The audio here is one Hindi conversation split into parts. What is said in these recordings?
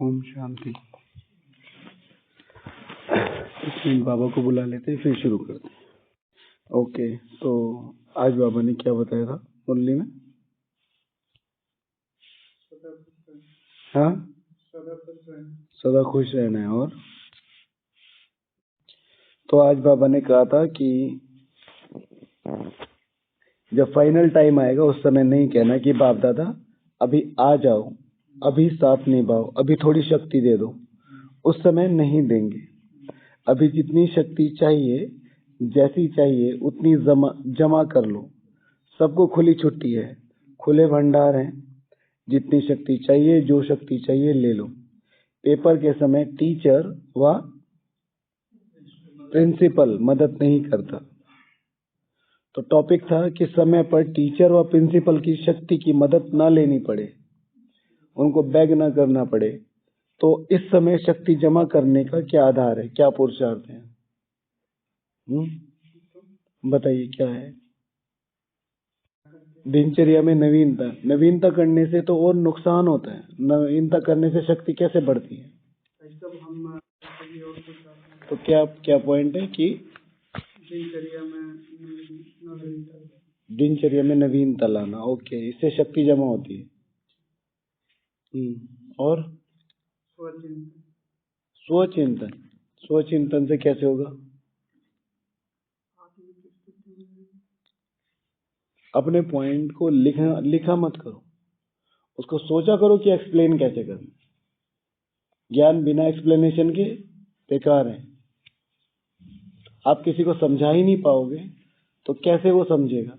ओम शांति। इसमें बाबा को बुला लेते हैं, फिर शुरू करते हैं। ओके, तो आज बाबा ने क्या बताया था मुरली में? हाँ, सदा खुश रहना है। और तो आज बाबा ने कहा था कि जब फाइनल टाइम आएगा उस समय नहीं कहना कि बाप दादा अभी आ जाओ, अभी साथ निभाओ, अभी थोड़ी शक्ति दे दो। उस समय नहीं देंगे। अभी जितनी शक्ति चाहिए, जैसी चाहिए उतनी जमा कर लो। सबको खुली छुट्टी है, खुले भंडार हैं। जितनी शक्ति चाहिए, जो शक्ति चाहिए ले लो। पेपर के समय टीचर व प्रिंसिपल मदद नहीं करता। तो टॉपिक था कि समय पर टीचर व प्रिंसिपल की शक्ति की मदद ना लेनी पड़े, उनको बैग ना करना पड़े। तो इस समय शक्ति जमा करने का क्या आधार है, क्या पुरुषार्थ है? बताइए क्या है? दिनचर्या में नवीनता करने से तो और नुकसान होता है। नवीनता करने से शक्ति कैसे बढ़ती है? तो क्या पॉइंट है कि दिनचर्या में नवीनता लाना। ओके, इससे शक्ति जमा होती है। और स्वचिंतन से कैसे होगा? अपने पॉइंट को लिखा मत करो, उसको सोचा करो कि एक्सप्लेन कैसे करना। ज्ञान बिना एक्सप्लेनेशन के बेकार है। आप किसी को समझा ही नहीं पाओगे तो कैसे वो समझेगा?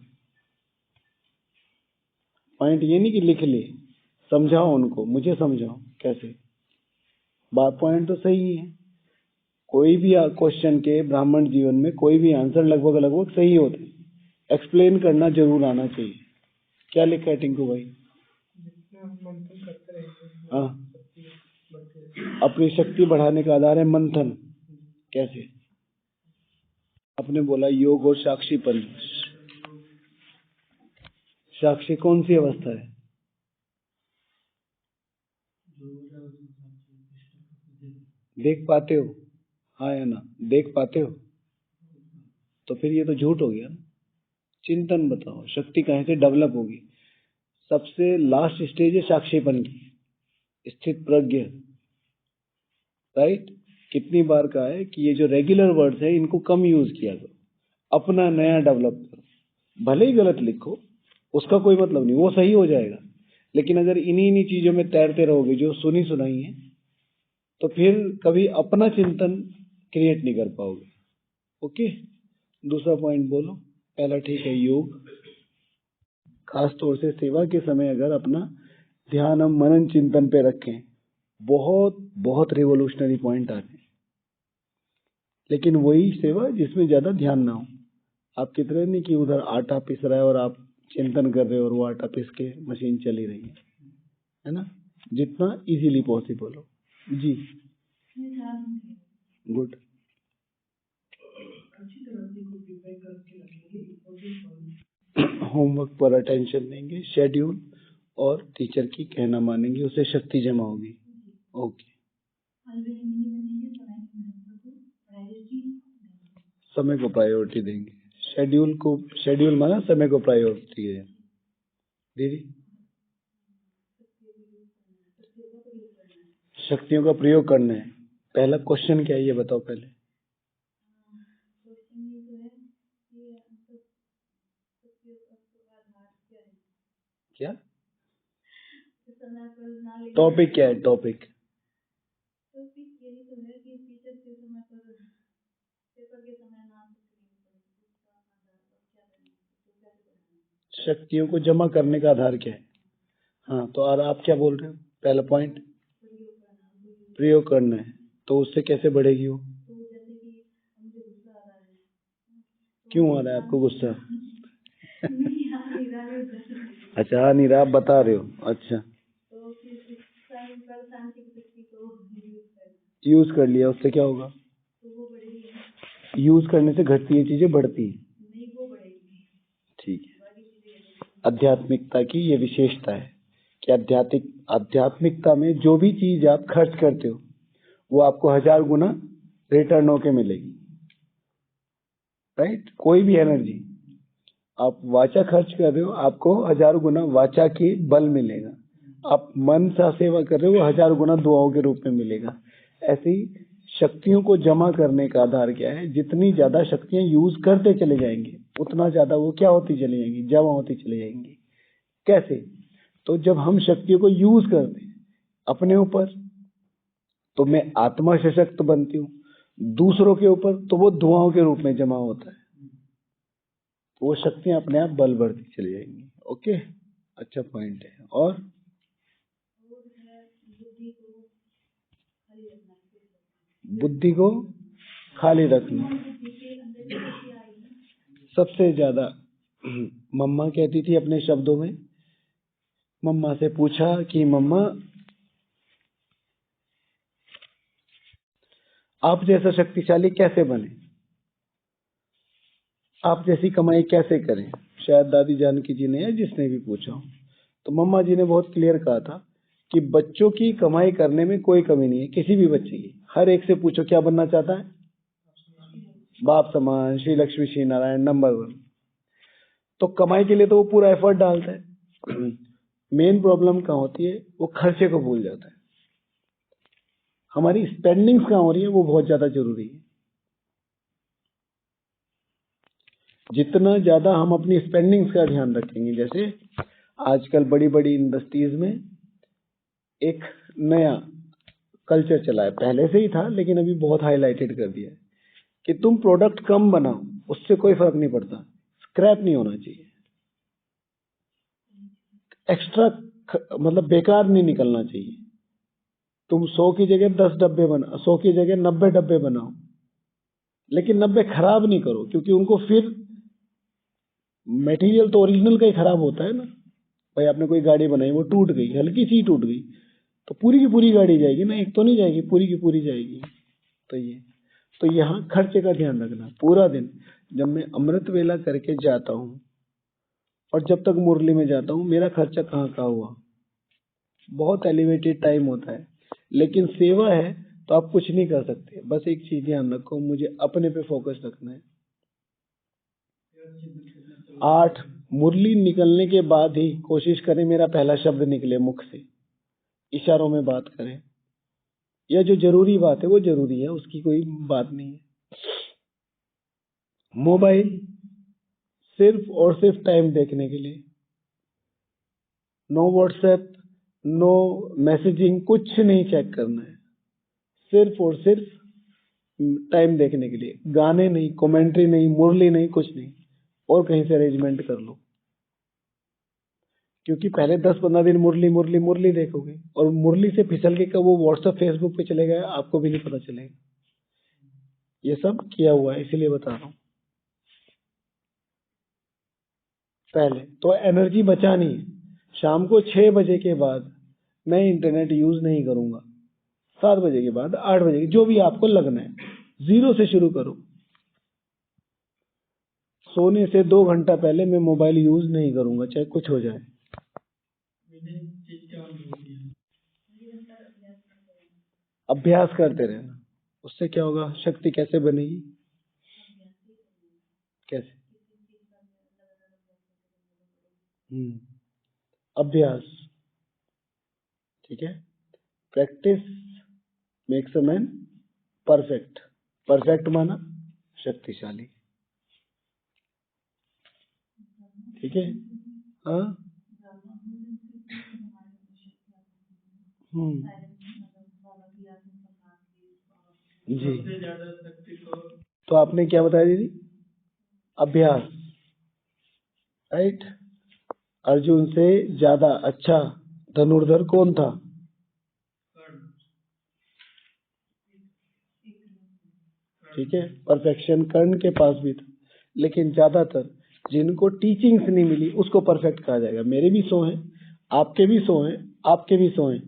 पॉइंट ये नहीं कि लिख ले, समझाओ उनको, मुझे समझाओ कैसे। बात पॉइंट तो सही है। कोई भी क्वेश्चन के ब्राह्मण जीवन में कोई भी आंसर लगभग सही होते हैं। एक्सप्लेन करना जरूर आना चाहिए। क्या लिखा है टिंकू भाई? हाँ, अपनी शक्ति बढ़ाने का आधार है मंथन। कैसे? आपने बोला योग और साक्षीपन। साक्षी कौन सी अवस्था है? देख पाते हो? हाँ या ना? देख पाते हो? तो फिर ये तो झूठ हो गया ना। चिंतन बताओ, शक्ति कहाँ से डेवलप होगी? सबसे लास्ट स्टेज है साक्षीपन की, स्थित प्रज्ञ। राइट? कितनी बार कहा है कि ये जो रेगुलर वर्ड्स है इनको कम यूज किया करो, अपना नया डेवलप करो। भले ही गलत लिखो, उसका कोई मतलब नहीं, वो सही हो जाएगा। लेकिन अगर इन्हीं चीजों में तैरते रहोगे जो सुनी सुनाई है, तो फिर कभी अपना चिंतन क्रिएट नहीं कर पाओगे। ओके, दूसरा पॉइंट बोलो। पहला ठीक है, योग। खास तौर से सेवा के समय अगर अपना ध्यान हम मनन चिंतन पे रखें, बहुत बहुत रिवोल्यूशनरी पॉइंट आते हैं। लेकिन वही सेवा जिसमें ज्यादा ध्यान ना हो। आप कितने नहीं कि उधर आटा पिस रहा है और आप चिंतन कर रहे हो और वो आटा पिस के मशीन चली रही है ना? जितना इजीली पॉसिबल हो। जी, गुड। होमवर्क पर अटेंशन देंगे, शेड्यूल और टीचर की कहना मानेंगे, उससे शक्ति जमा होगी। ओके, समय को प्रायोरिटी देंगे। शेड्यूल माना समय को प्रायोरिटी है। दीदी, शक्तियों का प्रयोग करना है। पहला क्वेश्चन क्या है ये बताओ पहले। क्या टॉपिक क्या है? टॉपिक शक्तियों को जमा करने का आधार क्या है? हाँ, तो और आप क्या बोल रहे हो? पहला पॉइंट प्रयोग करना है। तो उससे कैसे बढ़ेगी वो? क्यों आ रहा है आपको गुस्सा? अच्छा, हाँ, नहीं रहा, आप बता रहे हो। अच्छा, यूज कर लिया, उससे क्या होगा? यूज करने से घटती है चीजें, बढ़ती है। ठीक है, आध्यात्मिकता की ये विशेषता है कि आध्यात्मिकता में जो भी चीज आप खर्च करते हो वो आपको 1000 गुना रिटर्न होके मिलेगी, राइट। कोई भी एनर्जी आप वाचा खर्च कर रहे हो, आपको 1000 गुना वाचा की बल मिलेगा। आप मन सा सेवा कर रहे हो, 1000 गुना दुआओं के रूप में मिलेगा। ऐसी शक्तियों को जमा करने का आधार क्या है? जितनी ज्यादा शक्तियां यूज करते चले जाएंगे उतना ज्यादा वो क्या होती चली जाएंगी? जमा होती चली जाएंगी। कैसे? तो जब हम शक्तियों को यूज करते हैं अपने ऊपर तो मैं आत्मा सशक्त बनती हूँ, दूसरों के ऊपर तो वो दुआओं के रूप में जमा होता है, वो शक्तियां अपने आप बल बढ़ती चली जाएंगी। ओके, अच्छा पॉइंट है। और बुद्धि को खाली रखना सबसे ज्यादा मम्मा कहती थी अपने शब्दों में। मम्मा से पूछा कि मम्मा आप जैसा शक्तिशाली कैसे बने, आप जैसी कमाई कैसे करें? शायद दादी जानकी जी ने या जिसने भी पूछा हो, तो मम्मा जी ने बहुत क्लियर कहा था कि बच्चों की कमाई करने में कोई कमी नहीं है, किसी भी बच्चे की। हर एक से पूछो क्या बनना चाहता है? बाप समान, श्री लक्ष्मी श्री नारायण, नंबर 1। तो कमाई के लिए तो वो पूरा एफर्ट डालता है। मेन प्रॉब्लम कहाँ होती है? वो खर्चे को भूल जाता है। हमारी स्पेंडिंग्स कहाँ हो रही है? वो बहुत ज्यादा जरूरी है। जितना ज्यादा हम अपनी स्पेंडिंग्स का ध्यान रखेंगे, जैसे आजकल बड़ी बड़ी इंडस्ट्रीज में एक नया कल्चर चला है, पहले से ही था लेकिन अभी बहुत हाईलाइटेड कर दिया है कि तुम प्रोडक्ट कम बनाओ, उससे कोई फर्क नहीं पड़ता, स्क्रैप नहीं होना चाहिए, एक्स्ट्रा मतलब बेकार नहीं निकलना चाहिए। तुम 100 की जगह 10 डब्बे बनाओ, 100 की जगह 90 डब्बे बनाओ, लेकिन 90 खराब नहीं करो, क्योंकि उनको फिर मटेरियल तो ओरिजिनल का ही खराब होता है ना। भाई आपने कोई गाड़ी बनाई, वो टूट गई, हल्की सी टूट गई, तो पूरी की पूरी गाड़ी जाएगी ना, एक तो नहीं जाएगी, पूरी की पूरी जाएगी। तो यहाँ खर्चे का ध्यान रखना। पूरा दिन जब मैं अमृत वेला करके जाता हूँ और जब तक मुरली में जाता हूँ, मेरा खर्चा कहाँ कहाँ हुआ? बहुत एलिवेटेड टाइम होता है, लेकिन सेवा है तो आप कुछ नहीं कर सकते। बस एक चीज ध्यान रखो, मुझे अपने पे फोकस रखना है। 8 मुरली निकलने के बाद ही कोशिश करें मेरा पहला शब्द निकले मुख से, इशारों में बात करें, या जो जरूरी बात है वो जरूरी है, उसकी कोई बात नहीं है। मोबाइल सिर्फ और सिर्फ टाइम देखने के लिए, नो व्हाट्सएप, नो मैसेजिंग, कुछ नहीं चेक करना है, सिर्फ और सिर्फ टाइम देखने के लिए। गाने नहीं, कमेंट्री नहीं, मुरली नहीं, कुछ नहीं, और कहीं से अरेंजमेंट कर लो, क्योंकि पहले 10-15 दिन मुरली मुरली मुरली देखोगे और मुरली से फिसल के कब वो व्हाट्सएप फेसबुक पे चले गए आपको भी नहीं पता चलेगा। ये सब किया हुआ है, इसीलिए बता रहा हूं। पहले तो एनर्जी बचानी है। शाम को 6 बजे के बाद मैं इंटरनेट यूज नहीं करूंगा, 7 बजे के बाद, 8 बजे, जो भी आपको लगना है, 0 से शुरू करो। सोने से 2 घंटा पहले मैं मोबाइल यूज नहीं करूंगा, चाहे कुछ हो जाए। अभ्यास करते रहना, उससे क्या होगा? शक्ति कैसे बनेगी? कैसे? अभ्यास, ठीक है। Practice makes a man perfect. Perfect माना शक्तिशाली, ठीक है। हाँ, जी। तो आपने क्या बताया दीदी? अभ्यास, राइट। अर्जुन से ज्यादा अच्छा धनुर्धर कौन था? ठीक है, परफेक्शन कर्ण के पास भी था, लेकिन ज्यादातर जिनको टीचिंग्स नहीं मिली उसको परफेक्ट कहा जाएगा। मेरे भी 100 हैं, आपके भी 100 हैं, आपके भी 100 हैं।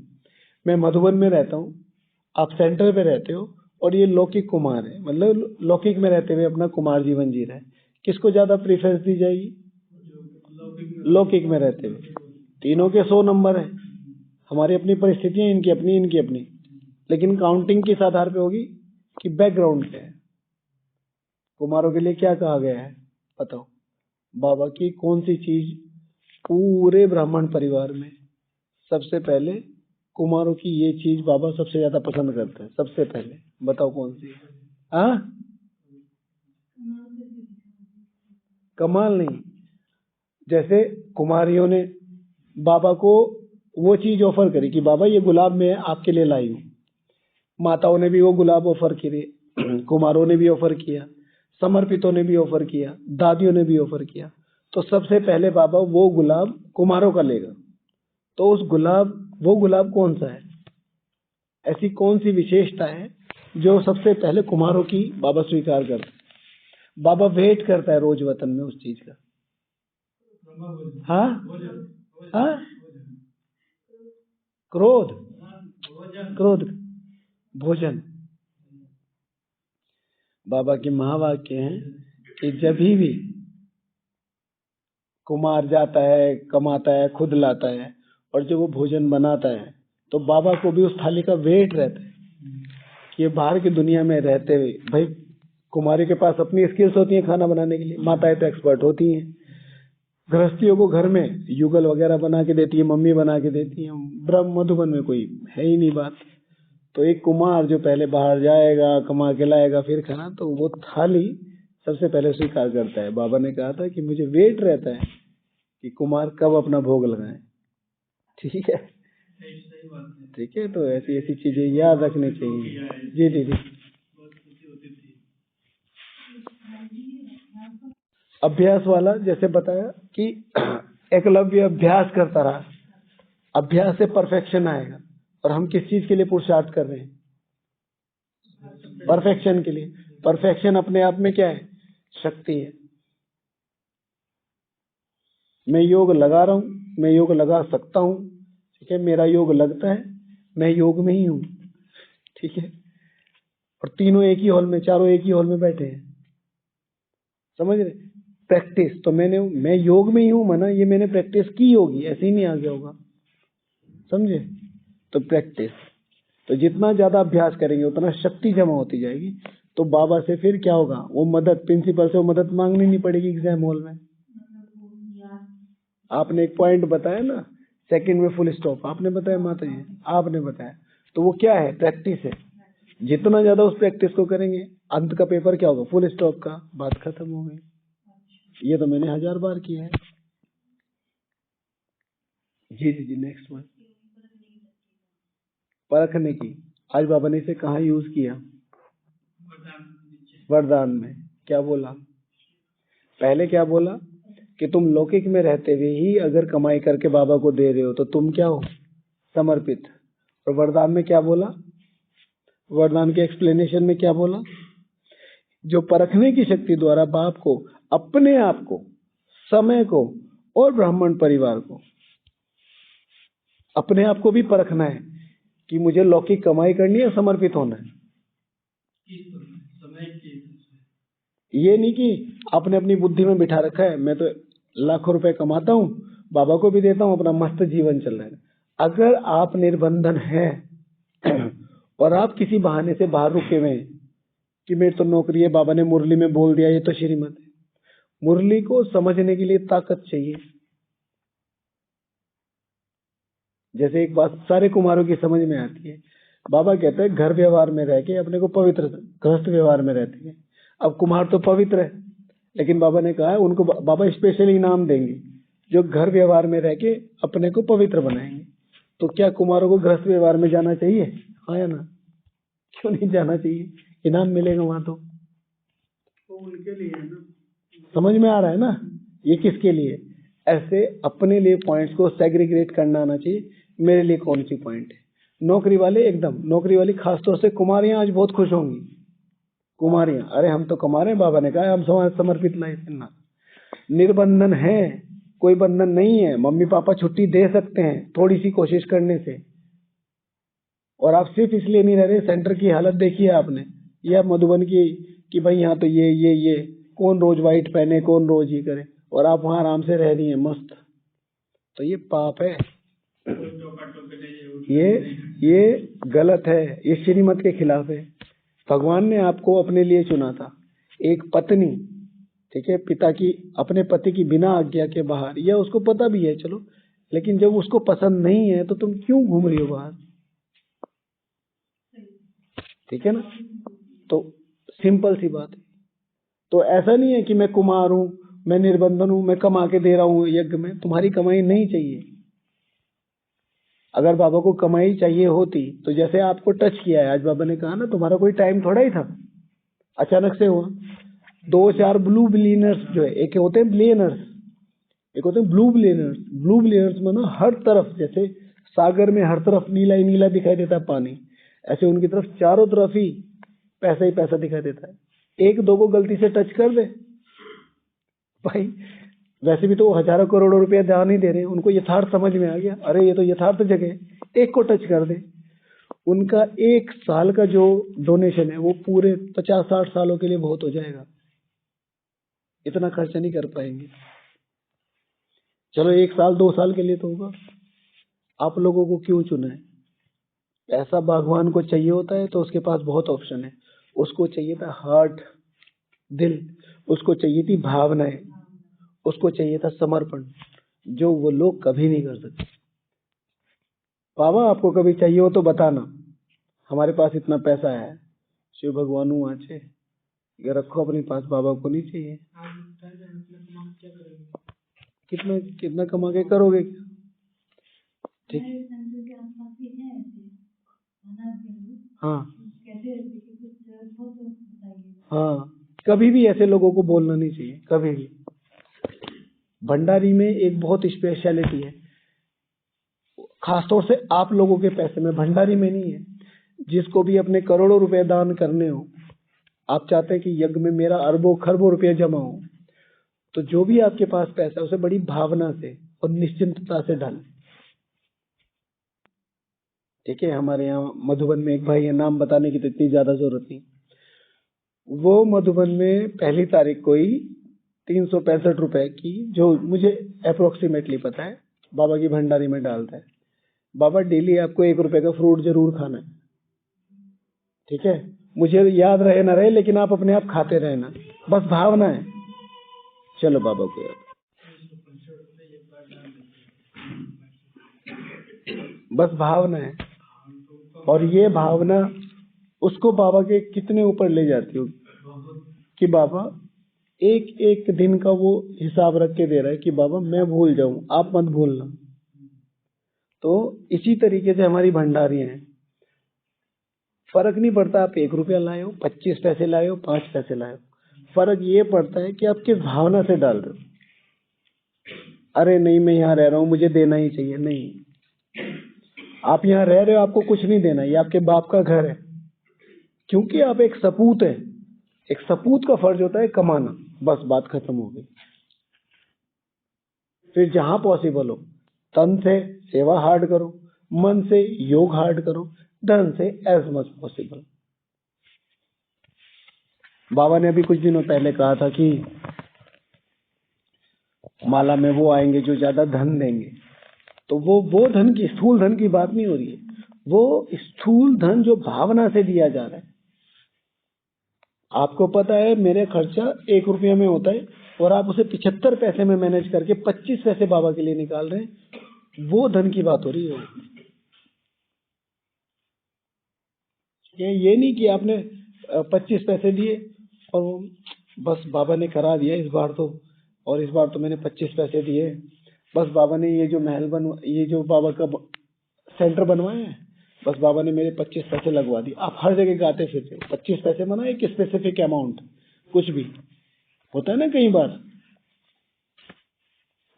मैं मधुबन में रहता हूँ, आप सेंटर पे रहते हो, और ये लौकिक कुमार है, मतलब लौकिक में रहते हुए अपना कुमार जीवन जी रहा है। किसको ज्यादा प्रेफरेंस दी जाएगी? लौकिक में रहते हुए। तीनों के 100 नंबर है, हमारी अपनी परिस्थितियां, इनकी अपनी, इनकी अपनी, लेकिन काउंटिंग किस आधार पे होगी कि बैकग्राउंड क्या है। कुमारों के लिए क्या कहा गया है बताओ, बाबा की कौन सी चीज पूरे ब्राह्मण परिवार में सबसे पहले कुमारों की ये चीज बाबा सबसे ज्यादा पसंद करते हैं, सबसे पहले बताओ कौन सी। हाँ, कमाल नहीं, जैसे कुमारियों ने बाबा को वो चीज ऑफर करी कि बाबा ये गुलाब मैं आपके लिए लाई हूं, माताओं ने भी वो गुलाब ऑफर किए, कुमारों ने भी ऑफर किया, समर्पितों ने भी ऑफर किया, दादियों ने भी ऑफर किया, तो सबसे पहले बाबा वो गुलाब कुमारों का लेगा। तो वो गुलाब कौन सा है, ऐसी कौन सी विशेषता है जो सबसे पहले कुमारों की बाबा स्वीकार करता है। बाबा वेट करता है रोज वतन में उस चीज का। हाँ हाँ, क्रोध, क्रोध, भोजन। बाबा के महावाक्य हैं कि जब भी कुमार जाता है, कमाता है, खुद लाता है, और जब वो भोजन बनाता है तो बाबा को भी उस थाली का वेट रहता है कि ये बाहर की दुनिया में रहते हुए, भाई कुमारी के पास अपनी स्किल्स होती हैं खाना बनाने के लिए, माताएं तो एक्सपर्ट होती हैं, गृहस्थियों को घर में युगल वगैरह बना के देती है, मम्मी बना के देती है, ब्रह्म मधुबन में कोई है ही नहीं बात। तो एक कुमार जो पहले बाहर जाएगा, कमा के लाएगा, फिर खाना, तो वो थाली सबसे पहले स्वीकार करता है। बाबा ने कहा था कि मुझे वेट रहता है कि कुमार कब अपना भोग लगाए। ठीक है, ठीक है, तो ऐसी ऐसी चीजें याद रखनी चाहिए। जी दीदी। अभ्यास वाला जैसे बताया कि एकलव्य अभ्यास करता रहा, अभ्यास से परफेक्शन आएगा। और हम किस चीज के लिए पुरुषार्थ कर रहे हैं, परफेक्शन के लिए। परफेक्शन अपने आप में क्या है, शक्ति है। मैं योग लगा रहा हूं, मैं योग लगा सकता हूं, ठीक है, मेरा योग लगता है, मैं योग में ही हूं, ठीक है। और तीनों एक ही हॉल में, चारों एक ही हॉल में बैठे हैं, समझ रहे। प्रैक्टिस तो मैं योग में ही हूं माना, ये मैंने प्रैक्टिस की होगी, ऐसे ही नहीं आ गया होगा, समझे। तो प्रैक्टिस, तो जितना ज्यादा अभ्यास करेंगे उतना शक्ति जमा होती जाएगी। तो बाबा से फिर क्या होगा, वो मदद, प्रिंसिपल से वो मदद मांगनी नहीं पड़ेगी एग्जाम हॉल में। आपने एक पॉइंट बताया ना, सेकंड में फुल स्टॉप, आपने बताया माता जी, आपने बताया, तो वो क्या है, प्रैक्टिस है। जितना ज्यादा उस प्रैक्टिस को करेंगे, अंत का पेपर क्या होगा, फुल स्टॉप का, बात खत्म हो गई। ये तो मैंने 1000 बार किया है। जी जी जी, नेक्स्ट वन, परखने की। आज बाबा ने इसे कहाँ यूज किया, वरदान में। क्या बोला, पहले क्या बोला कि तुम लौकिक में रहते हुए ही अगर कमाई करके बाबा को दे रहे हो तो तुम क्या हो, समर्पित। और वरदान में क्या बोला, वरदान के एक्सप्लेनेशन में क्या बोला, जो परखने की शक्ति द्वारा बाप को, अपने आप को, समय को और ब्राह्मण परिवार को, अपने आप को भी परखना है कि मुझे लौकिक कमाई करनी है, समर्पित होना है। ये नहीं कि आपने अपनी बुद्धि में बिठा रखा है मैं तो लाखों रुपए कमाता हूँ, बाबा को भी देता हूँ, अपना मस्त जीवन चल रहा है। अगर आप निर्बंधन है और आप किसी बहाने से बाहर रुके हुए हैं कि मेरी तो नौकरी है, बाबा ने मुरली में बोल दिया ये तो श्रीमत है, मुरली को समझने के लिए ताकत चाहिए। जैसे एक बात सारे कुमारों की समझ में आती है, बाबा कहते हैं घर व्यवहार में रह के अपने को पवित्र, गृहस्थ व्यवहार में रहते हैं। अब कुमार तो पवित्र है, लेकिन बाबा ने कहा है उनको बाबा स्पेशल इनाम देंगे जो घर व्यवहार में रह के अपने को पवित्र बनाएंगे। तो क्या कुमारों को गृहस्थ व्यवहार में जाना चाहिए, हाँ या ना, क्यों नहीं जाना चाहिए, इनाम मिलेगा वहां। तो उनके लिए है ना, समझ में आ रहा है ना, ये किसके लिए। ऐसे अपने लिए पॉइंट्स को सेग्रीगेट करना आना चाहिए, मेरे लिए कौन सी पॉइंट है। नौकरी वाले एकदम, नौकरी वाली खासतौर से कुमारियां आज बहुत खुश होंगी। कुमारियां, अरे हम तो कमा रहे हैं, बाबा ने कहा हम समाज समर्पित लाइफ ना। निर्बंधन है, कोई बंधन नहीं है, मम्मी पापा छुट्टी दे सकते हैं थोड़ी सी कोशिश करने से। और आप सिर्फ इसलिए नहीं रह रहे, सेंटर की हालत देखिए आपने, या मधुबन की, कि भाई यहाँ तो ये कौन रोज व्हाइट पहने, कौन रोज ये करे, और आप वहां आराम से रह रही हैं मस्त। तो ये पाप है। ये गलत है, ये श्रीमत के खिलाफ है। भगवान ने आपको अपने लिए चुना था। एक पत्नी, ठीक है, पिता की, अपने पति की बिना आज्ञा के बाहर, यह उसको पता भी है चलो, लेकिन जब उसको पसंद नहीं है तो तुम क्यों घूम रही हो बाहर? ठीक है ना? तो सिंपल सी बात है। तो ऐसा नहीं है कि मैं कुमार हूं, मैं निर्बंधन हूं, मैं कमा के दे रहा हूं यज्ञ में, तुम्हारी कमाई नहीं चाहिए। अगर बाबा को कमाई चाहिए होती तो जैसे आपको टच किया है आज, बाबा ने कहा ना तुम्हारा कोई टाइम थोड़ा ही था, अचानक से हुआ। 2-4 ब्लू बिलियनर्स जो है, एक होते हैं बिलियनर्स, एक होते हैं ब्लू बिलियनर्स। ब्लू बिलियनर्स में ना हर तरफ, जैसे सागर में हर तरफ नीला ही नीला दिखाई देता है पानी, ऐसे उनकी तरफ चारों तरफ ही पैसा दिखाई देता है। एक दो को गलती से टच कर दे भाई, वैसे भी तो वो हजारों करोड़ों रुपया दान ही दे रहे हैं, उनको यथार्थ समझ में आ गया, अरे ये तो यथार्थ जगह है, एक को टच कर दे, उनका 1 साल का जो डोनेशन है वो पूरे 50-60 सालों के लिए बहुत हो जाएगा। इतना खर्चा नहीं कर पाएंगे। चलो 1 साल 2 साल के लिए तो होगा। आप लोगों को क्यों चुना है? ऐसा भगवान को चाहिए होता है तो उसके पास बहुत ऑप्शन है। उसको चाहिए था हार्ट, दिल, उसको चाहिए थी भावनाएं, उसको चाहिए था समर्पण, जो वो लोग कभी नहीं कर सकते। बाबा आपको कभी चाहिए हो तो बताना, हमारे पास इतना पैसा है, शिव भगवान आचे ये रखो अपने पास, बाबा को नहीं चाहिए। कितना कितना कमा के करोगे? ठीक, हाँ हाँ, कभी भी ऐसे लोगों को बोलना नहीं चाहिए, कभी भी। भंडारी में एक बहुत स्पेशलिटी है, खासतौर से आप लोगों के पैसे में, भंडारी में नहीं है। जिसको भी अपने करोड़ों रुपए दान करने हो, आप चाहते हैं कि यज्ञ में मेरा अरबों खरबों रुपया जमा हो, तो जो भी आपके पास पैसा है उसे बड़ी भावना से और निश्चिंतता से डालें। ठीक है, हमारे यहाँ मधुबन में एक भाई है, नाम बताने की तो इतनी ज्यादा जरूरत नहीं। वो मधुबन में 1 तारीख को ही 365 रुपए की, जो मुझे अप्रोक्सीमेटली पता है, बाबा की भंडारी में डालता है। बाबा डेली आपको 1 रुपए का फ्रूट जरूर खाना है, ठीक है, मुझे याद रहे ना रहे, लेकिन आप अपने आप खाते रहना, बस भावना है। चलो बाबा को याद, बस भावना है। और ये भावना उसको बाबा के कितने ऊपर ले जाती हो कि बाबा एक एक दिन का वो हिसाब रख के दे रहा है कि बाबा मैं भूल जाऊं, आप मत भूलना। तो इसी तरीके से हमारी भंडारी हैं, फर्क नहीं पड़ता आप 1 रुपया लाए हो, 25 पैसे लाए हो, 5 पैसे लाए हो, फर्क ये पड़ता है कि आप किस भावना से डाल रहे हो। अरे नहीं मैं यहाँ रह रहा हूँ, मुझे देना ही चाहिए, नहीं, आप यहाँ रह रहे हो, आपको कुछ नहीं देना, ये आपके बाप का घर है, क्योंकि आप एक सपूत है। एक सपूत का फर्ज होता है कमाना, बस बात खत्म हो गई। फिर जहां पॉसिबल हो, तन से सेवा हार्ड करो, मन से योग हार्ड करो, धन से एज मच पॉसिबल। बाबा ने अभी कुछ दिनों पहले कहा था कि माला में वो आएंगे जो ज्यादा धन देंगे, तो वो धन की, स्थूल धन की बात नहीं हो रही है, वो स्थूल धन जो भावना से दिया जा रहा है। आपको पता है मेरे खर्चा 1 रुपया में होता है, और आप उसे 75 पैसे में मैनेज करके 25 पैसे बाबा के लिए निकाल रहे हैं, वो धन की बात हो रही है। ये नहीं कि आपने 25 पैसे दिए और बस बाबा ने करा दिया इस बार तो, और इस बार तो मैंने 25 पैसे दिए, बस बाबा ने ये जो महल ये जो बाबा का सेंटर बनवाया है, बस बाबा ने मेरे 25 पैसे लगवा दिए। आप हर जगह गाते फिरते हो 25 पैसे मना, एक स्पेसिफिक अमाउंट, कुछ भी होता है ना कई बार।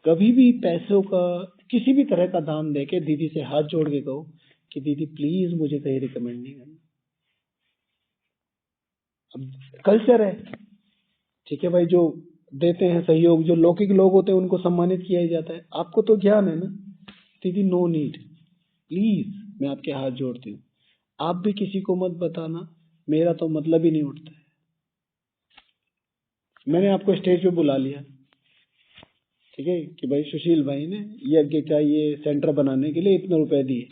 कभी भी पैसों का, किसी भी तरह का दान देके दीदी से हाथ जोड़ के कहो कि दीदी प्लीज मुझे कहीं रिकमेंड नहीं करना। अब कल्चर है, ठीक है भाई, जो देते हैं सहयोग, जो लौकिक लोग होते हैं उनको सम्मानित किया ही जाता है। आपको तो ज्ञान है ना दीदी, नो नीड, प्लीज मैं आपके हाथ जोड़ती हूँ, आप भी किसी को मत बताना, मेरा तो मतलब ही नहीं उठता है। मैंने आपको स्टेज पे बुला लिया, ठीक है, कि भाई सुशील भाई ने यज्ञ का ये सेंटर बनाने के लिए इतने रुपए दिए,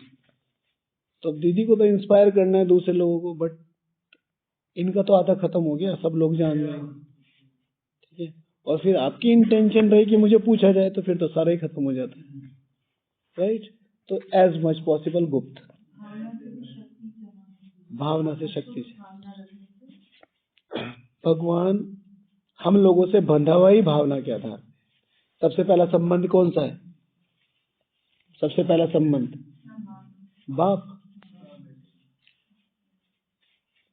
तो अब दीदी को तो इंस्पायर करना है दूसरे लोगों को, बट इनका तो आधा खत्म हो गया, सब लोग जान रहे हैं। ठीक है, और फिर आपकी इंटेंशन रही कि मुझे पूछा जाए, तो फिर तो सारा ही खत्म हो जाता है, राइट। तो एज मच पॉसिबल गुप्त, भावना से, शक्ति से। भगवान हम लोगों से बंधा हुआ ही भावना के आधार। सबसे पहला संबंध कौन सा है? सबसे पहला संबंध बाप।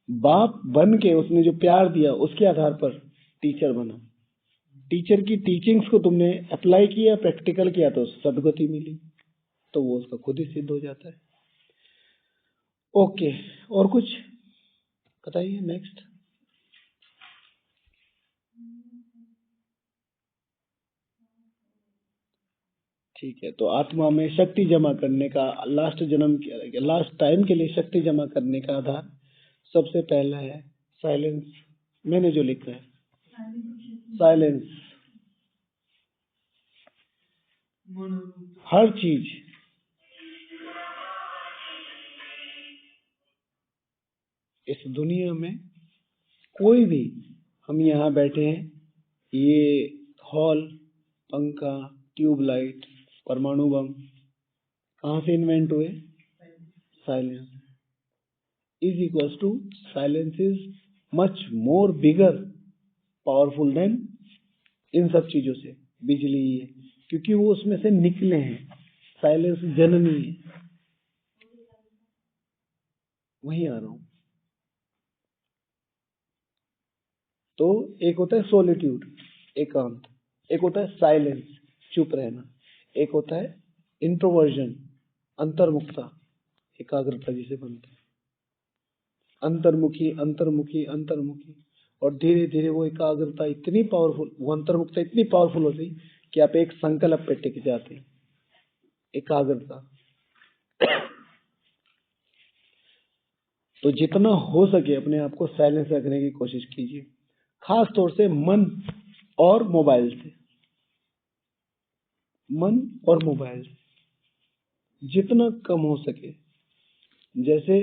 बाप बन के उसने जो प्यार दिया उसके आधार पर टीचर बना। टीचर की टीचिंग्स को तुमने अप्लाई किया, प्रैक्टिकल किया, तो सदगति मिली, तो वो उसका खुद ही सिद्ध हो जाता है। ओके, और कुछ बताइए नेक्स्ट। ठीक है, तो आत्मा में शक्ति जमा करने का, लास्ट टाइम के लिए शक्ति जमा करने का आधार सबसे पहला है साइलेंस। मैंने जो लिखा है साइलेंस। हर चीज, इस दुनिया में कोई भी, हम यहाँ बैठे हैं, ये हॉल, पंखा, ट्यूबलाइट, परमाणु बम कहाँ से इन्वेंट हुए? Silence. Is equals to silence is much more bigger powerful than इन सब चीजों से, बिजली है, क्योंकि वो उसमें से निकले हैं। साइलेंस जननी है। वहीं आ रहा हूं। तो एक होता है सोलिट्यूड, एकांत, एक होता है साइलेंस, चुप रहना, एक होता है इंट्रोवर्जन, अंतर्मुखता, एकाग्रता जिसे बनते हैं, अंतर्मुखी अंतर्मुखी अंतर्मुखी, और धीरे धीरे वो एकाग्रता इतनी पावरफुल, वो अंतर्मुखता इतनी पावरफुल हो गई कि आप एक संकल्प पे टिक जाते हैं। एकाग्रता। तो जितना हो सके अपने आप को साइलेंस रखने की कोशिश कीजिए, खास तौर से मन और मोबाइल से। मन और मोबाइल जितना कम हो सके। जैसे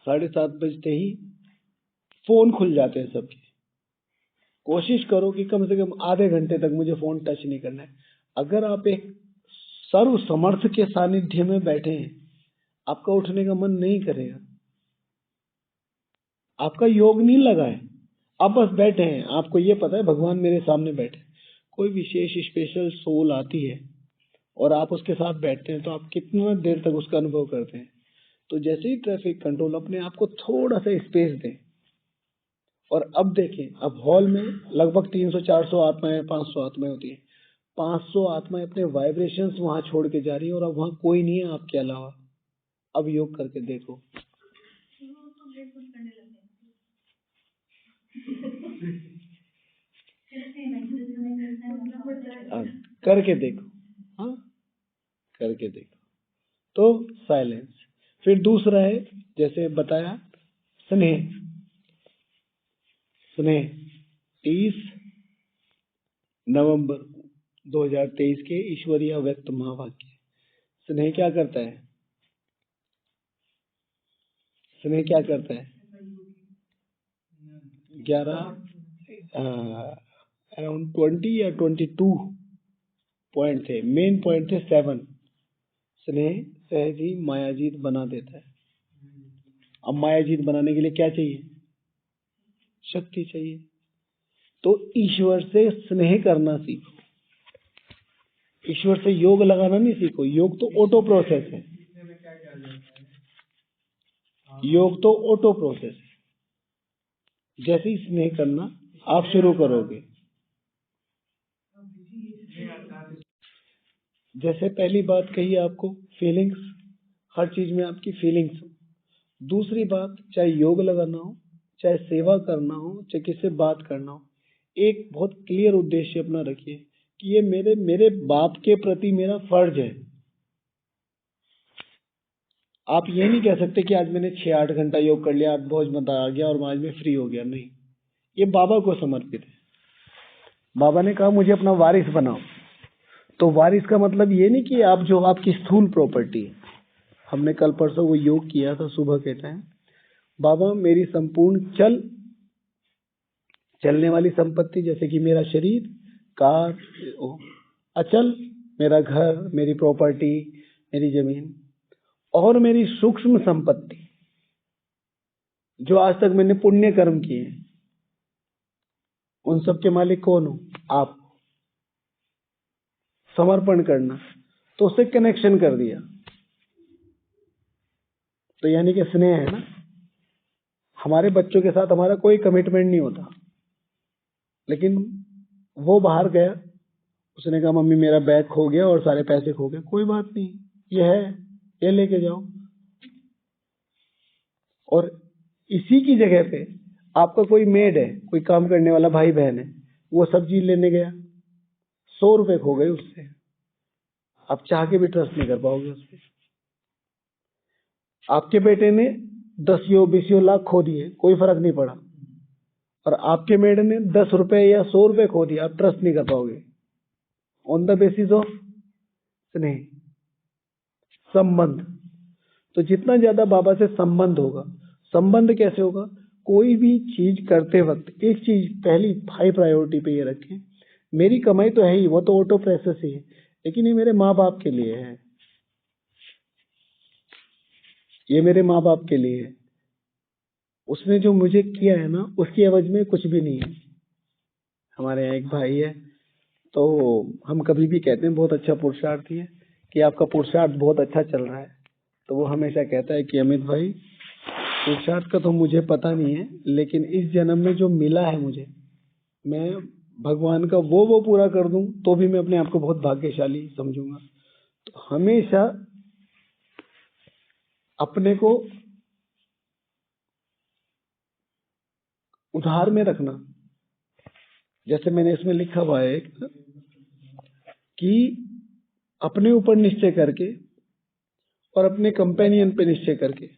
7:30 बजते ही फोन खुल जाते हैं सबके, कोशिश करो कि कम से कम आधे घंटे तक मुझे फोन टच नहीं करना है। अगर आप एक सर्व समर्थ के सानिध्य में बैठे हैं, आपका उठने का मन नहीं करेगा, आपका योग नहीं लगा है, आप बस बैठे हैं, आपको ये पता है भगवान मेरे सामने बैठे। कोई विशेष स्पेशल सोल आती है और आप उसके साथ बैठते हैं, तो आप कितना देर तक उसका अनुभव करते हैं। तो जैसे ही ट्रैफिक कंट्रोल, अपने आप को थोड़ा सा स्पेस दें। और अब देखें, अब हॉल में लगभग 300-400 आत्माएं, 500 आत्माएं होती है। 500 आत्माएं अपने वाइब्रेशंस वहां छोड़ के जा रही है, और अब वहां कोई नहीं है आपके अलावा। अब योग करके देखो। करके देखो, हाँ करके देखो। तो साइलेंस। फिर दूसरा है, जैसे बताया, स्नेह। स्नेह 30 नवंबर 2023 के ईश्वरीय व्यक्त महावाक्य। स्नेह क्या करता है? स्नेह क्या करता है? 11 अराउंड 20 या 22 पॉइंट थे, मेन पॉइंट थे 7। स्नेह सहज ही मायाजीत बना देता है। अब मायाजीत बनाने के लिए क्या चाहिए? शक्ति चाहिए। तो ईश्वर से स्नेह करना सीखो, ईश्वर से योग लगाना नहीं सीखो। योग तो ऑटो प्रोसेस है, योग तो ऑटो प्रोसेस है। जैसे ही स्नेह करना आप शुरू करोगे, जैसे पहली बात कही आपको, फीलिंग्स, हर चीज में आपकी फीलिंग्स। दूसरी बात, चाहे योग लगाना हो, चाहे सेवा करना हो, चाहे किससे बात करना हो, एक बहुत क्लियर उद्देश्य अपना रखिए कि ये मेरे बाप के प्रति मेरा फर्ज है। आप ये नहीं कह सकते कि आज मैंने 6-8 घंटा योग कर लिया, बहुत मजा आ गया और आज मैं फ्री हो गया। नहीं, ये बाबा को समर्पित है। बाबा ने कहा मुझे अपना वारिस बनाओ। तो वारिस का मतलब ये नहीं कि आप जो आपकी स्थूल प्रॉपर्टी है, हमने कल परसों वो योग किया था सुबह के टाइम, बाबा मेरी संपूर्ण चलने वाली संपत्ति जैसे कि मेरा शरीर, कार, अचल, मेरा घर, मेरी प्रॉपर्टी, मेरी जमीन और मेरी सूक्ष्म संपत्ति जो आज तक मैंने पुण्य कर्म किए हैं, उन सब के मालिक कौन हो? आप। समर्पण करना, तो उससे कनेक्शन कर दिया। तो यानी कि स्नेह है ना। हमारे बच्चों के साथ हमारा कोई कमिटमेंट नहीं होता, लेकिन वो बाहर गया, उसने कहा मम्मी मेरा बैग खो गया और सारे पैसे खो गए, कोई बात नहीं, ये है, ये लेके जाओ। और इसी की जगह पे आपका कोई मेड है, कोई काम करने वाला भाई बहन है, वो सब्जी लेने गया, 100 रुपए खो गए उससे, आप चाह के भी ट्रस्ट नहीं कर पाओगे उस पर। आपके बेटे ने 10 लाख खो दिए, कोई फर्क नहीं पड़ा, और आपके मेड ने 10 रुपए या 100 रुपए खो दिया, आप ट्रस्ट नहीं कर पाओगे। ऑन द बेसिस ऑफ स्नेह, संबंध। तो जितना ज्यादा बाबा से संबंध होगा, संबंध कैसे होगा? कोई भी चीज करते वक्त एक चीज पहली हाई प्रायोरिटी पे ये रखें, मेरी कमाई तो है ही, वो तो ऑटो प्रोसेस ही है, लेकिन ये मेरे माँ बाप के लिए है, ये मेरे माँ बाप के लिए है। उसने जो मुझे किया है ना, उसकी एवज में कुछ भी नहीं है। हमारे यहाँ एक भाई है, तो हम कभी भी कहते हैं बहुत अच्छा पुरुषार्थी है, कि आपका पुरुषार्थ बहुत अच्छा चल रहा है, तो वो हमेशा कहता है कि अमित भाई पुरुषार्थ का तो मुझे पता नहीं है, लेकिन इस जन्म में जो मिला है मुझे, मैं भगवान का वो पूरा कर दूं तो भी मैं अपने आप को बहुत भाग्यशाली समझूंगा। तो हमेशा अपने को उधार में रखना। जैसे मैंने इसमें लिखा हुआ है कि अपने ऊपर निश्चय करके और अपने कंपेनियन पे निश्चय करके,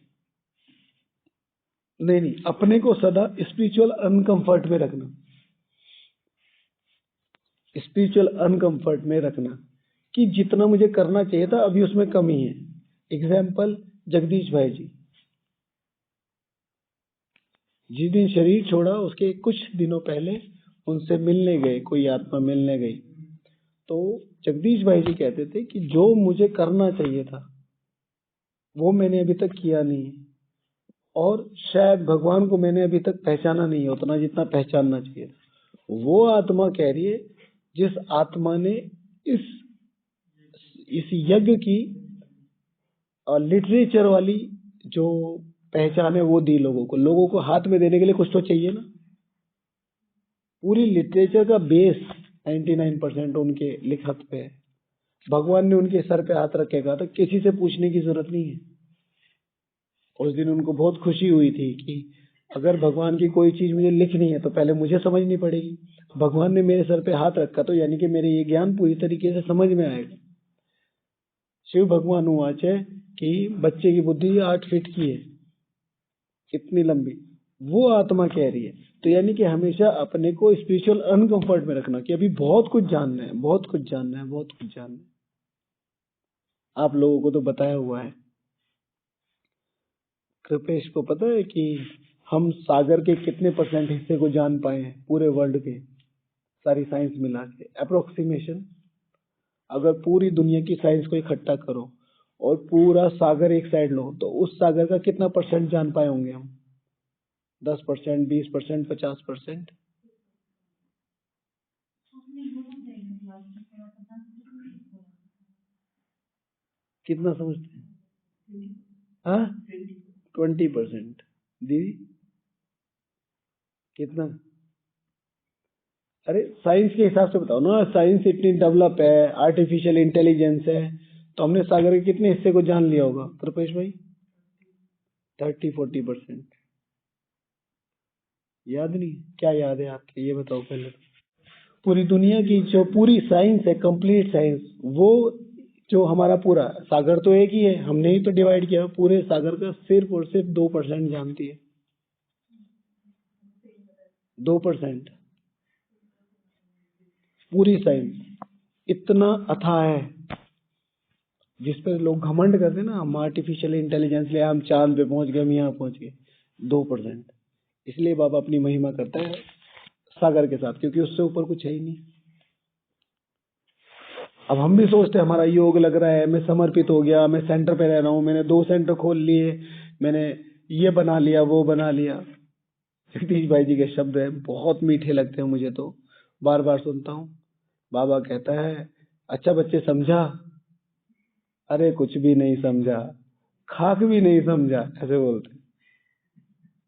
नहीं, अपने को सदा स्पिरिचुअल अनकंफर्ट में रखना, स्पिरिचुअल अनकंफर्ट में रखना कि जितना मुझे करना चाहिए था अभी उसमें कमी है। एग्जाम्पल, जगदीश भाई जी जिस दिन शरीर छोड़ा उसके कुछ दिनों पहले उनसे मिलने गए, कोई आत्मा मिलने गई, तो जगदीश भाई जी कहते थे कि जो मुझे करना चाहिए था वो मैंने अभी तक किया नहीं है, और शायद भगवान को मैंने अभी तक पहचाना नहीं है उतना जितना पहचानना चाहिए था। वो आत्मा कह रही है, जिस आत्मा ने इस यज्ञ की लिटरेचर वाली जो पहचान है वो दी लोगों को हाथ में देने के लिए कुछ तो चाहिए ना। पूरी लिटरेचर का बेस 99% उनके लिखत पे है। भगवान ने उनके सर पे हाथ रख के कहा था किसी से पूछने की जरूरत नहीं है। उस दिन उनको बहुत खुशी हुई थी कि अगर भगवान की कोई चीज मुझे लिखनी है तो पहले मुझे समझनी पड़ेगी। भगवान ने मेरे सर पे हाथ रखा तो यानी कि मेरे ये ज्ञान पूरी तरीके से समझ में आएगा। शिव भगवान वाच है कि बच्चे की बुद्धि 8 फीट की है, इतनी लंबी, वो आत्मा कह रही है। तो यानी कि हमेशा अपने को स्पिरिचुअल अनकंफर्ट में रखना कि अभी बहुत कुछ जानना है, बहुत कुछ जानना है, बहुत कुछ जानना है। आप लोगों को तो बताया हुआ है। कृपेश को पता है कि हम सागर के कितने % हिस्से को जान पाए हैं पूरे वर्ल्ड के, सारी साइंस मिला के? अप्रोक्सीमेशन, अगर पूरी दुनिया की साइंस को इकट्ठा करो और पूरा सागर एक साइड लो तो उस सागर का कितना % जान पाए होंगे हम? 10%, 20%, 50%? कितना समझते हैं? हाँ, 20%। दीदी कितना? अरे साइंस के हिसाब से बताओ ना, साइंस इतनी डेवलप है, आर्टिफिशियल इंटेलिजेंस है, तो हमने सागर के कितने हिस्से को जान लिया होगा प्रपेश भाई? 30-40%। याद नहीं? क्या याद है आपके, ये बताओ पहले। पूरी दुनिया की जो पूरी साइंस है, कंप्लीट साइंस, वो जो हमारा पूरा सागर तो एक ही है, हमने ही तो डिवाइड किया, पूरे सागर का सिर्फ और सिर्फ 2% जानती है। 2%। पूरी साइंस इतना अथाह है, जिस पर लोग घमंड करते हैं ना, हम आर्टिफिशियल इंटेलिजेंस ले हम चांद पे पहुंच गए, हम यहाँ पहुंच गए, 2%। इसलिए बाबा अपनी महिमा करता है सागर के साथ, क्योंकि उससे ऊपर कुछ है ही नहीं। अब हम भी सोचते हैं हमारा योग लग रहा है, मैं समर्पित हो गया, मैं सेंटर पे रह रहा हूँ, मैंने 2 सेंटर खोल लिए, मैंने ये बना लिया, वो बना लिया। जगदीश भाई जी के शब्द है, बहुत मीठे लगते हैं मुझे, तो बार बार सुनता हूँ। बाबा कहता है, अच्छा बच्चे समझा? अरे कुछ भी नहीं समझा, खाक भी नहीं समझा, ऐसे बोलते,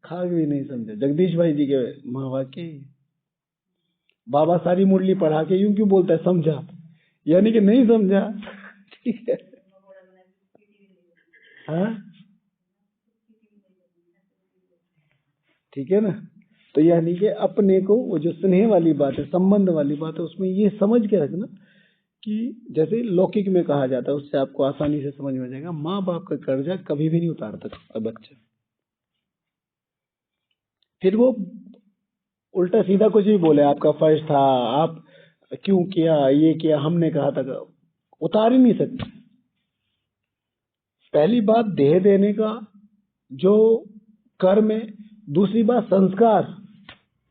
खाक भी नहीं समझा। जगदीश भाई जी के महावाक्य। बाबा सारी मुरली पढ़ा के यूं क्यों बोलता है समझा, यानी कि नहीं समझा। ठीक है, हाँ ठीक है ना। तो यानी कि अपने को वो जो स्नेह वाली बात है, संबंध वाली बात है, उसमें ये समझ के रखना कि जैसे लौकिक में कहा जाता है, उससे आपको आसानी से समझ में आ जाएगा। माँ बाप का कर्जा कभी भी नहीं उतार सकता बच्चा। फिर वो उल्टा सीधा कुछ भी बोले, आपका फर्ज था, आप क्यों किया, ये किया, हमने कहा था, उतार ही नहीं सकते। पहली बात देह देने का जो कर्म है, दूसरी बात संस्कार,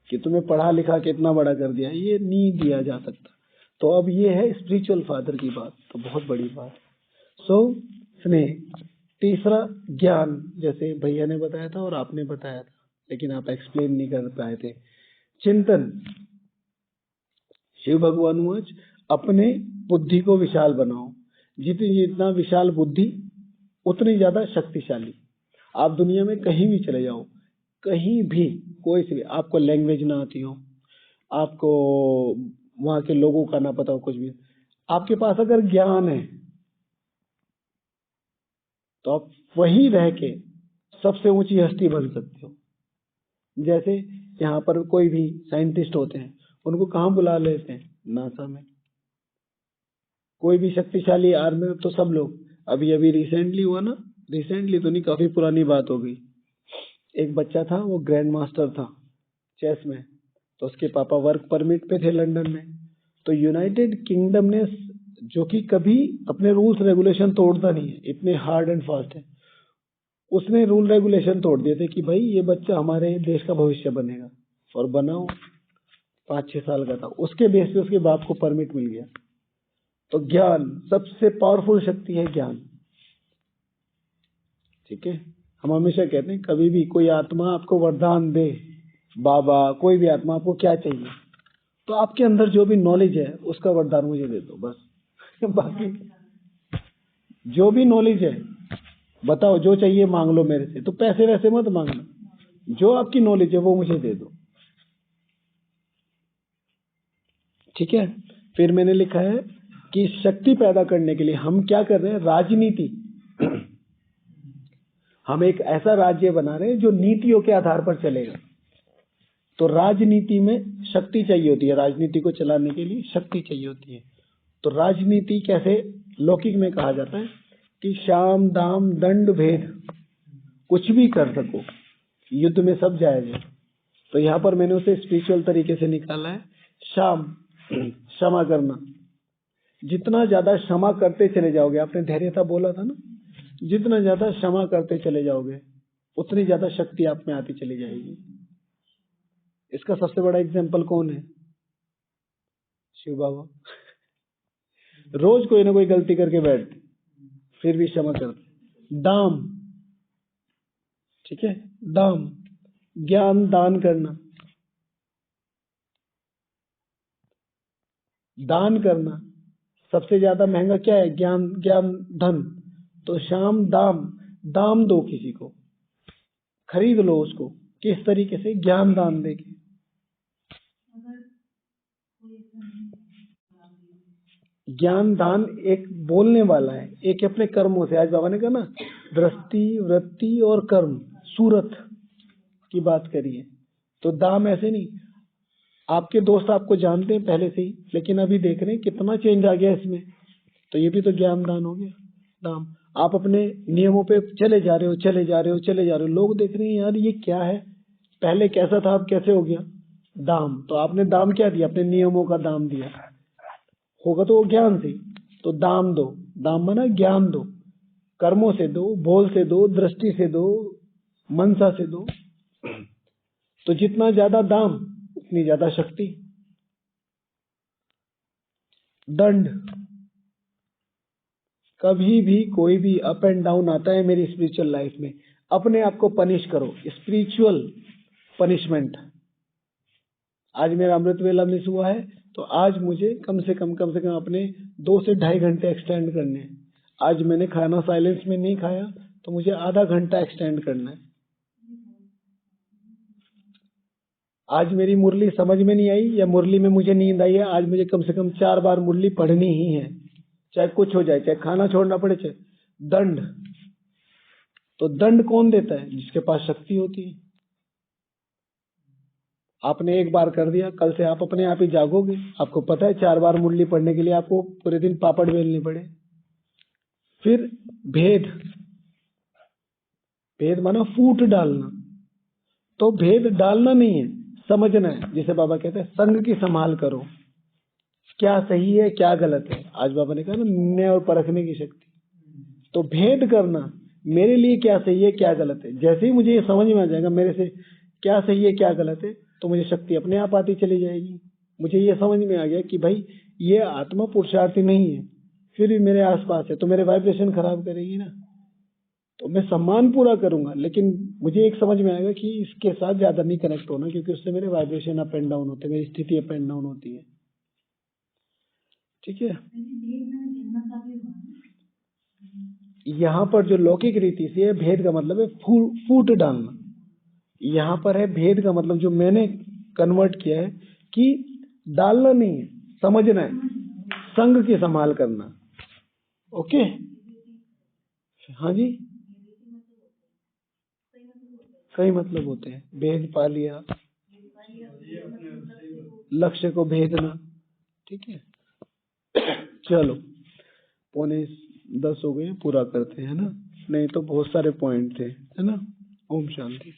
कि तुम्हें पढ़ा लिखा के इतना बड़ा कर दिया, ये नहीं दिया जा सकता। तो अब ये है स्पिरिचुअल फादर की बात, तो बहुत बड़ी बात। सो स्नेह। तीसरा ज्ञान, जैसे भैया ने बताया था और आपने बताया था, लेकिन आप एक्सप्लेन नहीं कर पाए थे। चिंतन। शिव भगवान आज अपने बुद्धि को विशाल बनाओ, जितना विशाल बुद्धि उतनी ज्यादा शक्तिशाली। आप दुनिया में कहीं भी चले जाओ, कहीं भी, कोई से भी, आपको लैंग्वेज ना आती हो, आपको वहां के लोगों का ना पता हो, कुछ भी, आपके पास अगर ज्ञान है तो आप वहीं रह के सबसे ऊंची हस्ती बन सकते हो। जैसे यहाँ पर कोई भी साइंटिस्ट होते हैं, उनको कहाँ बुला लेते हैं? नासा में। कोई भी शक्तिशाली आर्मी में, तो सब लोग। अभी अभी रिसेंटली हुआ ना, रिसेंटली तो नहीं, काफी पुरानी बात हो गई, एक बच्चा था, वो ग्रैंड मास्टर था चेस में, तो उसके पापा वर्क परमिट पे थे लंदन में। तो यूनाइटेड किंगडम ने, जो कि कभी अपने रूल्स रेगुलेशन तोड़ता नहीं है, इतने हार्ड एंड फास्ट है, उसने रूल रेगुलेशन तोड़ दिए थे कि भाई ये बच्चा हमारे देश का भविष्य बनेगा, और बनाओ। 5-6 साल का था, उसके बेस पे उसके बाप को परमिट मिल गया। तो ज्ञान सबसे पावरफुल शक्ति है, ज्ञान। ठीक है, हम हमेशा कहते हैं कभी भी कोई आत्मा आपको वरदान दे, बाबा कोई भी आत्मा, आपको क्या चाहिए, तो आपके अंदर जो भी नॉलेज है उसका वरदान मुझे दे दो बस। बाकी जो भी नॉलेज है बताओ, जो चाहिए मांग लो मेरे से, तो पैसे वैसे मत मांगना, जो आपकी नॉलेज है वो मुझे दे दो। ठीक है। फिर मैंने लिखा है कि शक्ति पैदा करने के लिए हम क्या कर रहे हैं? राजनीति। हम एक ऐसा राज्य बना रहे हैं जो नीतियों के आधार पर चलेगा। तो राजनीति में शक्ति चाहिए होती है, राजनीति को चलाने के लिए शक्ति चाहिए होती है। तो राजनीति कैसे लौकिक में कहा जाता है कि शाम दाम दंड भेद, कुछ भी कर सको, युद्ध में सब जायज है। तो यहाँ पर मैंने उसे स्पिरिचुअल तरीके से निकाला है। शाम, क्षमा करना। जितना ज्यादा क्षमा करते चले जाओगे, आपने धैर्यता बोला था ना, जितना ज्यादा क्षमा करते चले जाओगे उतनी ज्यादा शक्ति आप में आती चली जाएगी। इसका सबसे बड़ा एग्जाम्पल कौन है? शिव बाबा। रोज कोई ना कोई गलती करके बैठते, फिर भी क्षमा करते। दाम, ठीक है, दाम, ज्ञान दान करना, दान करना। सबसे ज्यादा महंगा क्या है? ज्ञान, ज्ञान धन। तो शाम दाम, दाम दो, किसी को खरीद लो उसको। किस तरीके से? ज्ञान दान देके। ज्ञान दान एक बोलने वाला है, एक अपने कर्मों से। आज बाबा ने कहा ना, दृष्टि वृत्ति और कर्म, सूरत की बात करिए। तो दाम ऐसे नहीं, आपके दोस्त आपको जानते हैं पहले से ही, लेकिन अभी देख रहे हैं कितना चेंज आ गया इसमें, तो ये भी तो ज्ञान दान हो गया। दाम, आप अपने नियमों पे चले जा रहे हो, चले जा रहे हो, चले जा रहे हो, लोग देख रहे हैं यार ये क्या है, पहले कैसा था अब कैसे हो गया। दाम, तो आपने दाम क्या दिया? अपने नियमों का दाम दिया। होगा तो वो ज्ञान से। तो दाम दो, दाम माना ज्ञान दो, कर्मों से दो, बोल से दो, दृष्टि से दो, मनसा से दो। तो जितना ज्यादा दाम उतनी ज्यादा शक्ति। दंड, कभी भी कोई भी अप एंड डाउन आता है मेरी स्पिरिचुअल लाइफ में, अपने आप को पनिश करो, स्पिरिचुअल पनिशमेंट। आज मेरा अमृत वेला मिस हुआ है तो आज मुझे कम से कम अपने 2 से 2.5 घंटे एक्सटेंड करने हैं। आज मैंने खाना साइलेंस में नहीं खाया तो मुझे आधा घंटा एक्सटेंड करना है। आज मेरी मुरली समझ में नहीं आई या मुरली में मुझे नींद आई है, आज मुझे कम से कम 4 बार मुरली पढ़नी ही है, चाहे कुछ हो जाए, चाहे खाना छोड़ना पड़े, चाहे। दंड, तो दंड कौन देता है? जिसके पास शक्ति होती है। आपने एक बार कर दिया, कल से आप अपने आप ही जागोगे। आपको पता है 4 बार मुरली पढ़ने के लिए आपको पूरे दिन पापड़ बेलने पड़े। फिर भेद, भेद माना फूट डालना। तो भेद डालना नहीं है, समझना है। जैसे बाबा कहते हैं संग की संभाल करो, क्या सही है क्या गलत है। आज बाबा ने कहा ना, निर्णय और परखने की शक्ति। तो भेद करना, मेरे लिए क्या सही है क्या गलत है। जैसे ही मुझे ये समझ में आ जाएगा मेरे से क्या सही है क्या गलत है, तो मुझे शक्ति अपने आप आती चली जाएगी। मुझे ये समझ में आ गया कि भाई ये आत्मा पुरुषार्थी नहीं है, फिर भी मेरे आसपास है तो मेरे वाइब्रेशन खराब करेगी ना। तो मैं सम्मान पूरा करूंगा, लेकिन मुझे एक समझ में आएगा कि इसके साथ ज्यादा नहीं कनेक्ट होना, क्योंकि उससे मेरे वाइब्रेशन अप एंड डाउन होते हैं, मेरी स्थिति अप एंड डाउन होती है। ठीक है। यहाँ पर जो लौकिक रीति से है, भेद का मतलब है फूट डालना। यहाँ पर है भेद का मतलब जो मैंने कन्वर्ट किया है कि डालना नहीं है, समझना है, संग की संभाल करना। ओके, हाँ जी, कई मतलब होते हैं। भेद पा लिया, लक्ष्य को भेदना। ठीक है, चलो 9:45 हो गए, पूरा करते हैं ना, नहीं तो बहुत सारे पॉइंट थे, है ना। ओम शांति।